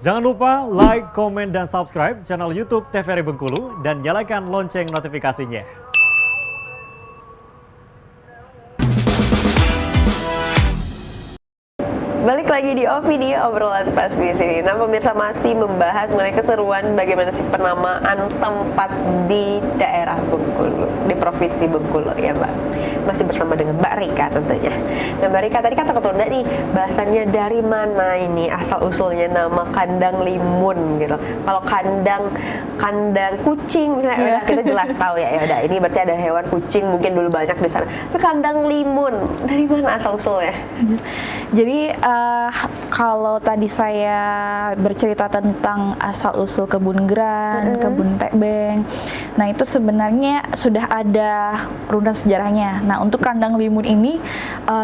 Jangan lupa like, komen, dan subscribe channel YouTube TVRI Bengkulu dan nyalakan lonceng notifikasinya. Balik lagi di Opini obrolan pas di sini. Nah, pemirsa masih membahas mengenai keseruan bagaimana sih penamaan tempat di daerah Bengkulu, di provinsi Bengkulu ya, Mbak. Masih bersama dengan Mbak Rika tentunya. Nah, Mbak Rika tadi kata ketunda nih, bahasannya dari mana ini asal usulnya nama kandang limun gitu. Kalau kandang kucing misalnya, kita jelas tahu ya udah ini berarti ada hewan kucing mungkin dulu banyak di sana. Tapi kandang limun dari mana asal usulnya? Jadi kalau tadi saya bercerita tentang asal-usul kebun geran, kebun tebeng, nah itu sebenarnya sudah ada runut sejarahnya. Nah untuk kandang limun ini,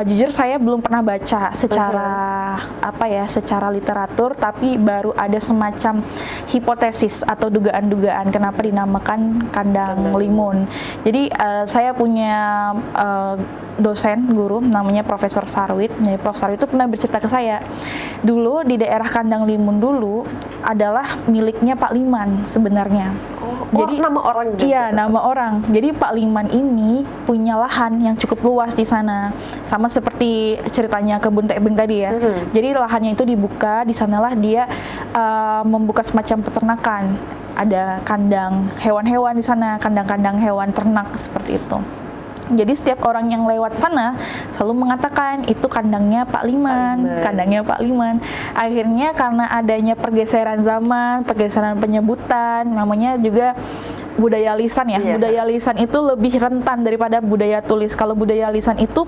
jujur saya belum pernah baca secara secara literatur, tapi baru ada semacam hipotesis atau dugaan-dugaan kenapa dinamakan kandang limun. Jadi saya punya dosen guru namanya Profesor Sarwit. Jadi Prof Sarwit itu pernah bercerita ke saya, dulu di daerah Kandang Limun dulu adalah miliknya Pak Liman sebenarnya. Jadi nama orang juga. Iya, nama orang. Jadi Pak Liman ini punya lahan yang cukup luas di sana. Sama seperti ceritanya kebun tebeng tadi ya. Jadi lahannya itu dibuka, di sanalah dia membuka semacam peternakan. Ada kandang hewan-hewan di sana, kandang-kandang hewan ternak seperti itu. Jadi setiap orang yang lewat sana selalu mengatakan itu kandangnya Pak Liman, kandangnya Pak Liman. Akhirnya karena adanya pergeseran zaman, pergeseran penyebutan, namanya juga budaya lisan ya. Budaya lisan itu lebih rentan daripada budaya tulis. Kalau budaya lisan itu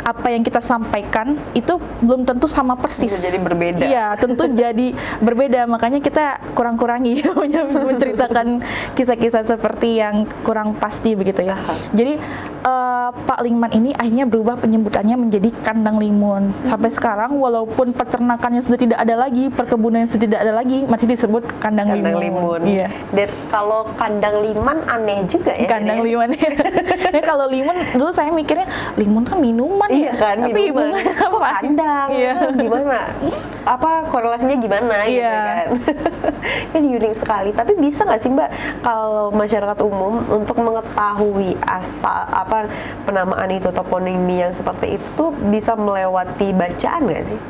apa yang kita sampaikan itu belum tentu sama persis. Bisa jadi berbeda. Iya, tentu jadi berbeda. Makanya kita kurang-kurangi menceritakan kisah-kisah seperti yang kurang pasti begitu ya. Jadi Pak Liman ini akhirnya berubah penyebutannya menjadi kandang limun. Sampai sekarang walaupun peternakannya sudah tidak ada lagi, perkebunannya sudah tidak ada lagi, masih disebut kandang limun. Iya. Dan kalau kandang liman aneh juga ya. Kandang limun. Ya, kalau limun dulu saya mikirnya limun kan minuman ya. Kan, tapi bunganya apa? Kandang. Gimana? Apa korelasinya gimana gitu kan. Ini unik sekali. Tapi bisa nggak sih Mbak kalau masyarakat umum untuk mengetahui asal penamaan itu, toponimi yang seperti itu bisa melewati bacaan nggak sih?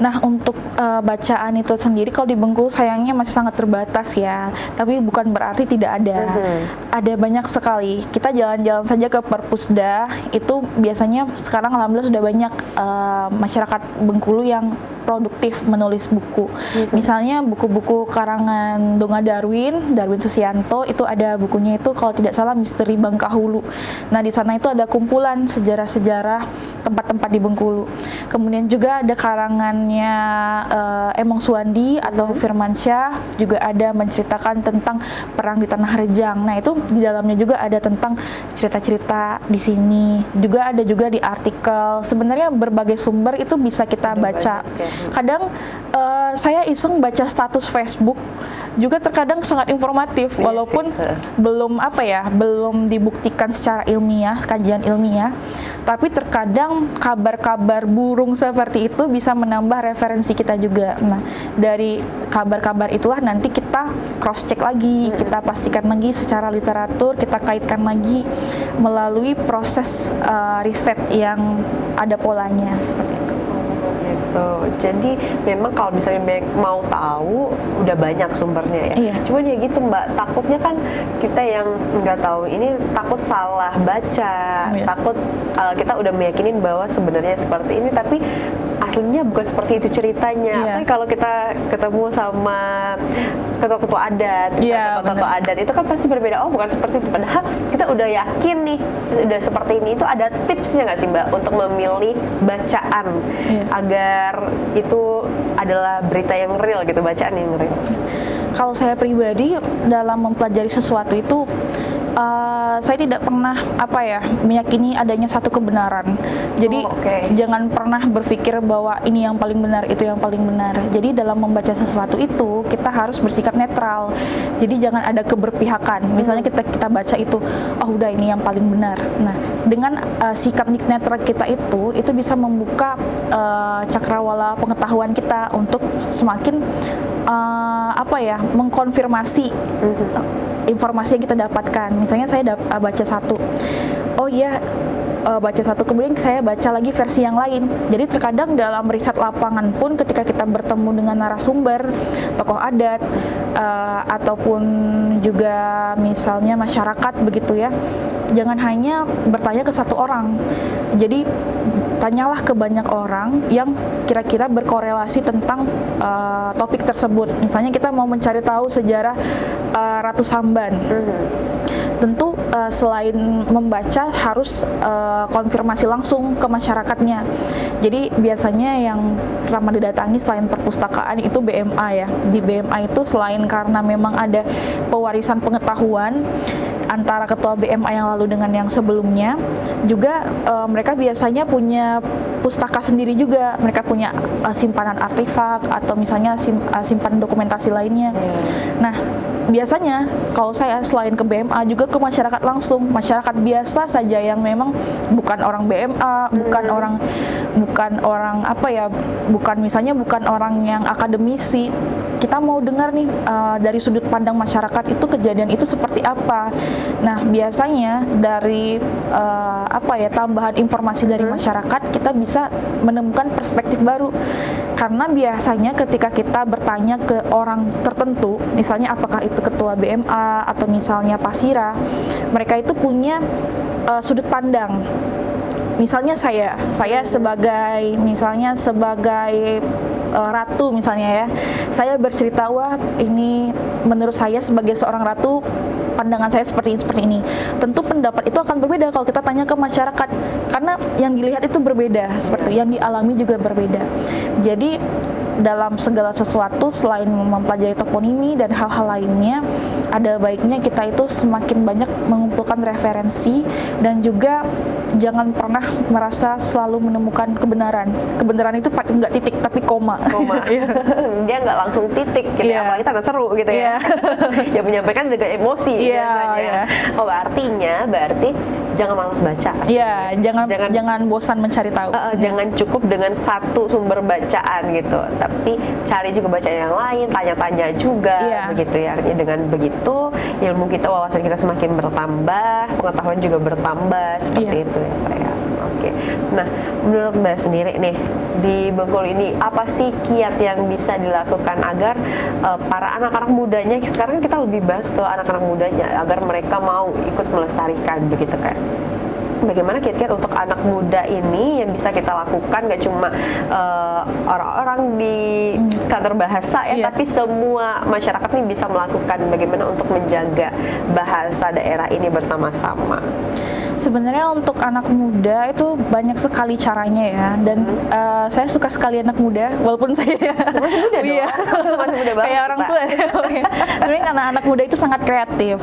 Nah untuk bacaan itu sendiri kalau di Bengkulu sayangnya masih sangat terbatas ya, tapi bukan berarti tidak ada. Ada banyak sekali. Kita jalan-jalan saja ke Perpusda, itu biasanya sekarang alhamdulillah sudah banyak masyarakat Bengkulu yang produktif menulis buku. Misalnya buku-buku karangan Donga Darwin Susianto, itu ada bukunya itu kalau tidak salah Misteri Bangkahulu. Nah di sana itu ada kumpulan sejarah-sejarah tempat-tempat di Bengkulu. Kemudian juga ada karangannya Emong Suwandi atau Firmansyah, juga ada menceritakan tentang perang di Tanah Rejang. Nah itu di dalamnya juga ada tentang cerita-cerita di sini. Juga ada juga di artikel. Sebenarnya berbagai sumber itu bisa kita baca. Kadang saya iseng baca status Facebook juga terkadang sangat informatif, walaupun belum belum dibuktikan secara ilmiah, kajian ilmiah, tapi terkadang kabar-kabar burung seperti itu bisa menambah referensi kita juga. Nah dari kabar-kabar itulah nanti kita cross check lagi, kita pastikan lagi secara literatur, kita kaitkan lagi melalui proses riset yang ada polanya seperti itu. Jadi memang kalau misalnya mau tahu udah banyak sumbernya ya. Iya. Cuman ya gitu Mbak, takutnya kan kita yang nggak tahu ini takut salah baca, takut kita udah meyakinin bahwa sebenarnya seperti ini tapi aslinya bukan seperti itu ceritanya. Apalagi kalau kita ketemu sama ketua-ketua adat, ketua-ketua adat itu kan pasti berbeda. Oh bukan seperti itu. Padahal kita udah yakin nih udah seperti ini. Itu ada tipsnya nggak sih Mbak untuk memilih bacaan agar itu adalah berita yang real gitu, bacaan yang real? Kalau saya pribadi dalam mempelajari sesuatu itu saya tidak pernah meyakini adanya satu kebenaran. Jadi jangan pernah berpikir bahwa ini yang paling benar, itu yang paling benar. Jadi dalam membaca sesuatu itu kita harus bersikap netral. Jadi jangan ada keberpihakan. Misalnya kita baca itu, oh udah ini yang paling benar. Nah dengan sikap netral kita itu bisa membuka cakrawala pengetahuan kita untuk semakin mengkonfirmasi informasi yang kita dapatkan. Misalnya saya baca satu, oh iya, baca satu, kemudian saya baca lagi versi yang lain. Jadi terkadang dalam riset lapangan pun ketika kita bertemu dengan narasumber, tokoh adat, ataupun juga misalnya masyarakat begitu ya, jangan hanya bertanya ke satu orang. Jadi tanyalah ke banyak orang yang kira-kira berkorelasi tentang topik tersebut. Misalnya kita mau mencari tahu sejarah Ratu Samban. Tentu selain membaca harus konfirmasi langsung ke masyarakatnya. Jadi biasanya yang ramah didatangi selain perpustakaan itu BMA ya. Di BMA itu selain karena memang ada pewarisan pengetahuan antara ketua BMA yang lalu dengan yang sebelumnya, juga mereka biasanya punya pustaka sendiri juga. Mereka punya simpanan artefak atau misalnya simpanan dokumentasi lainnya. Nah, biasanya kalau saya selain ke BMA juga ke masyarakat langsung, masyarakat biasa saja yang memang bukan orang BMA, bukan orang bukan orang yang akademisi. Kita mau dengar nih dari sudut pandang masyarakat itu kejadian itu seperti apa. Nah, biasanya dari tambahan informasi dari masyarakat kita bisa menemukan perspektif baru. Karena biasanya ketika kita bertanya ke orang tertentu, misalnya apakah itu ketua BMA atau misalnya Pasira, mereka itu punya sudut pandang. Misalnya saya sebagai ratu misalnya ya, saya bercerita, wah ini menurut saya sebagai seorang ratu pandangan saya seperti ini. Tentu pendapat itu akan berbeda kalau kita tanya ke masyarakat, karena yang dilihat itu berbeda, seperti yang dialami juga berbeda. Jadi dalam segala sesuatu selain mempelajari toponimi dan hal-hal lainnya, ada baiknya kita itu semakin banyak mengumpulkan referensi dan juga jangan pernah merasa selalu menemukan kebenaran. Kebenaran itu nggak titik tapi koma. Dia nggak langsung titik gitu, apalagi tanda seru gitu ya. Yang menyampaikan dengan emosi biasanya. Oh, berarti jangan malas baca. Iya, jangan bosan mencari tahu. Jangan cukup dengan satu sumber bacaan gitu, tapi cari juga bacaan yang lain, tanya-tanya juga begitu ya. Artinya dengan begitu ilmu kita, wawasan kita semakin bertambah, pengetahuan juga bertambah seperti itu ya Pak ya. Oke. Nah, menurut Mbak sendiri nih, di Bengkulu ini apa sih kiat yang bisa dilakukan agar para anak-anak mudanya, sekarang kita lebih bahas ke anak-anak mudanya, agar mereka mau ikut melestarikan begitu kan? Bagaimana kiat-kiat untuk anak muda ini yang bisa kita lakukan, gak cuma orang-orang di kantor bahasa ya, tapi semua masyarakat ini bisa melakukan bagaimana untuk menjaga bahasa daerah ini bersama-sama? Sebenarnya untuk anak muda itu banyak sekali caranya ya, dan saya suka sekali anak muda, walaupun saya masih muda dong, masih muda banget kayak orang tua ya. Tapi karena anak muda itu sangat kreatif.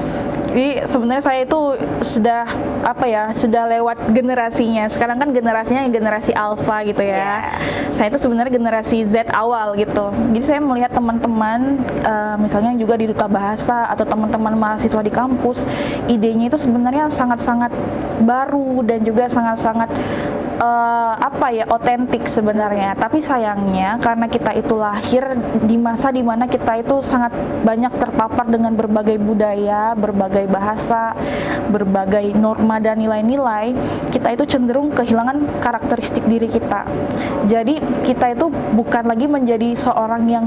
Jadi sebenarnya saya itu sudah lewat generasinya. Sekarang kan generasinya generasi alpha gitu ya. Saya itu sebenarnya generasi Z awal gitu. Jadi saya melihat teman-teman misalnya juga di duta bahasa atau teman-teman mahasiswa di kampus, idenya itu sebenarnya sangat-sangat baru dan juga sangat-sangat otentik sebenarnya. Tapi sayangnya karena kita itu lahir di masa dimana kita itu sangat banyak terpapar dengan berbagai budaya, berbagai bahasa, berbagai norma dan nilai-nilai, kita itu cenderung kehilangan karakteristik diri kita. Jadi kita itu bukan lagi menjadi seorang yang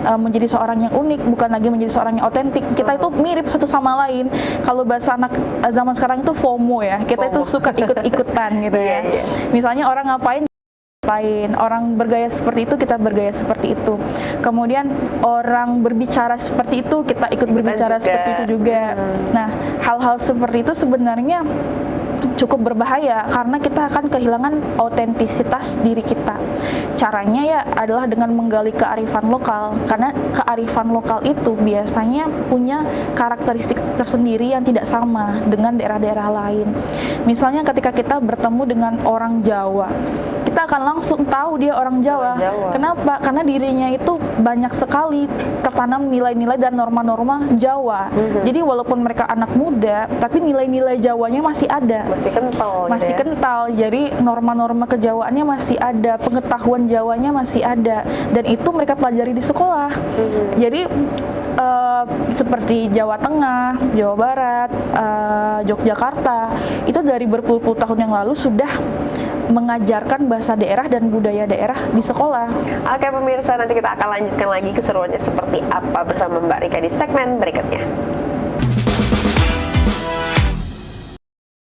menjadi seorang yang unik, bukan lagi menjadi seorang yang otentik. Kita itu mirip satu sama lain. Kalau bahasa anak zaman sekarang itu FOMO ya. Kita itu suka ikut-ikutan gitu ya. Misalnya orang ngapain, orang bergaya seperti itu, kita bergaya seperti itu. Kemudian orang berbicara seperti itu, kita ikut berbicara juga seperti itu juga. Nah, hal-hal seperti itu sebenarnya cukup berbahaya karena kita akan kehilangan autentisitas diri kita. Caranya ya adalah dengan menggali kearifan lokal, karena kearifan lokal itu biasanya punya karakteristik tersendiri yang tidak sama dengan daerah-daerah lain. Misalnya ketika kita bertemu dengan orang Jawa, kita kita akan langsung tahu dia orang Jawa. Jawa. Kenapa? Karena dirinya itu banyak sekali tertanam nilai-nilai dan norma-norma Jawa. Jadi walaupun mereka anak muda, tapi nilai-nilai Jawanya masih ada. Masih kental. Masih gitu ya. kental, jadi norma-norma kejawaannya masih ada, pengetahuan Jawanya masih ada, dan itu mereka pelajari di sekolah. Jadi seperti Jawa Tengah, Jawa Barat, Yogyakarta, itu dari berpuluh-puluh tahun yang lalu sudah mengajarkan bahasa daerah dan budaya daerah di sekolah. Oke pemirsa, nanti kita akan lanjutkan lagi keseruannya seperti apa bersama Mbak Rika di segmen berikutnya.